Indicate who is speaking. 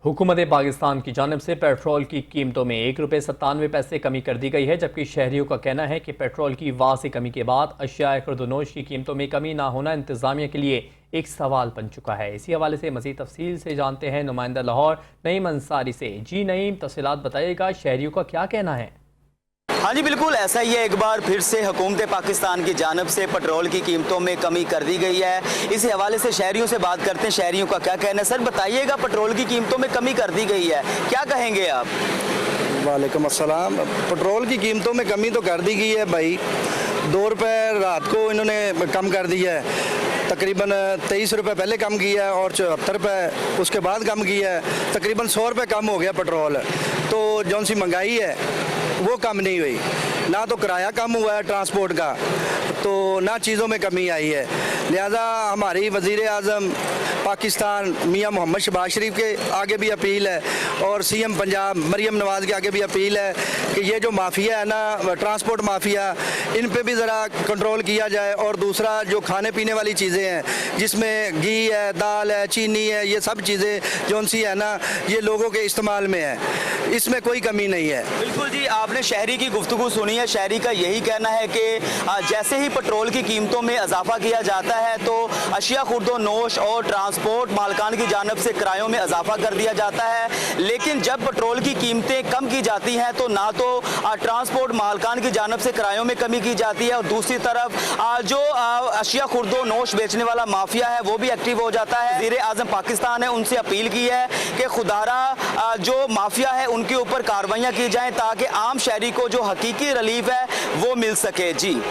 Speaker 1: हुकूमत पाकिस्तान की जानिब से पेट्रोल की कीमतों में ₹1.97 कमी कर दी गई है, जबकि शहरियों का कहना है कि पेट्रोल की वाज़ेह कमी के बाद अशियाए खुर्दनोश की कीमतों में कमी ना होना इंतज़ामिया के लिए एक सवाल बन चुका है। इसी हवाले से मज़ीद तफसील से जानते हैं नुमाइंदा लाहौर नईम अंसारी से। जी नईम, तफसीलात बताइएगा, शहरियों का क्या कहना है?
Speaker 2: हाँ जी बिल्कुल ऐसा ही है। एक बार फिर से हुकूमत पाकिस्तान की जानिब से पेट्रोल की कीमतों में कमी कर दी गई है। इसी हवाले से शहरियों से बात करते हैं, शहरियों का क्या कहना है। सर बताइएगा, पेट्रोल की कीमतों में कमी कर दी गई है, क्या कहेंगे आप?
Speaker 3: वालेकुम अस्सलाम। पेट्रोल की कीमतों में कमी तो कर दी गई है भाई। 2 रुपये रात को इन्होंने कम कर दिया है, तकरीबन 23 रुपये पहले कम किया है और 74 रुपये उसके बाद कम किया है। तकरीबन 100 रुपये कम हो गया पेट्रोल। तो जौन सी महंगाई है वो कम नहीं हुई, ना तो किराया कम हुआ है ट्रांसपोर्ट का, तो ना चीज़ों में कमी आई है। लिहाजा हमारी वज़ीर आज़म पाकिस्तान मियाँ मोहम्मद शहबाज शरीफ के आगे भी अपील है और CM पंजाब मरियम नवाज़ के आगे भी अपील है कि ये जो माफिया है ना, ट्रांसपोर्ट माफिया, इन पे भी ज़रा कंट्रोल किया जाए। और दूसरा, जो खाने पीने वाली चीज़ें हैं जिसमें घी है, दाल है, चीनी है, ये सब चीज़ें जौन सी है ना, ये लोगों के इस्तेमाल में है, इसमें कोई कमी नहीं है।
Speaker 2: बिल्कुल जी, आपने शहरी की गुफ्तगू सुनी है। शहरी का यही कहना है कि जैसे ही पेट्रोल की कीमतों में इजाफा किया जाता है तो अशिया खुर्दनोश और ट्रांसपोर्ट मालकान की जानिब से किरायों में इजाफा कर दिया जाता है। लेकिन जब पेट्रोल की कीमतें कम की जाती हैं तो ना तो ट्रांसपोर्ट मालकान की जानिब से किरायों में कमी की जाती है और दूसरी तरफ जो अशिया खुर्दनोश बेचने वाला माफिया है वो भी एक्टिव हो जाता है। वज़ीर आज़म पाकिस्तान ने उनसे अपील की है कि खुदारा जो माफिया है उनके ऊपर कार्रवाइयाँ की जाएँ ताकि आम शहरी को जो हकीकी रिलीफ है वो मिल सके। जी।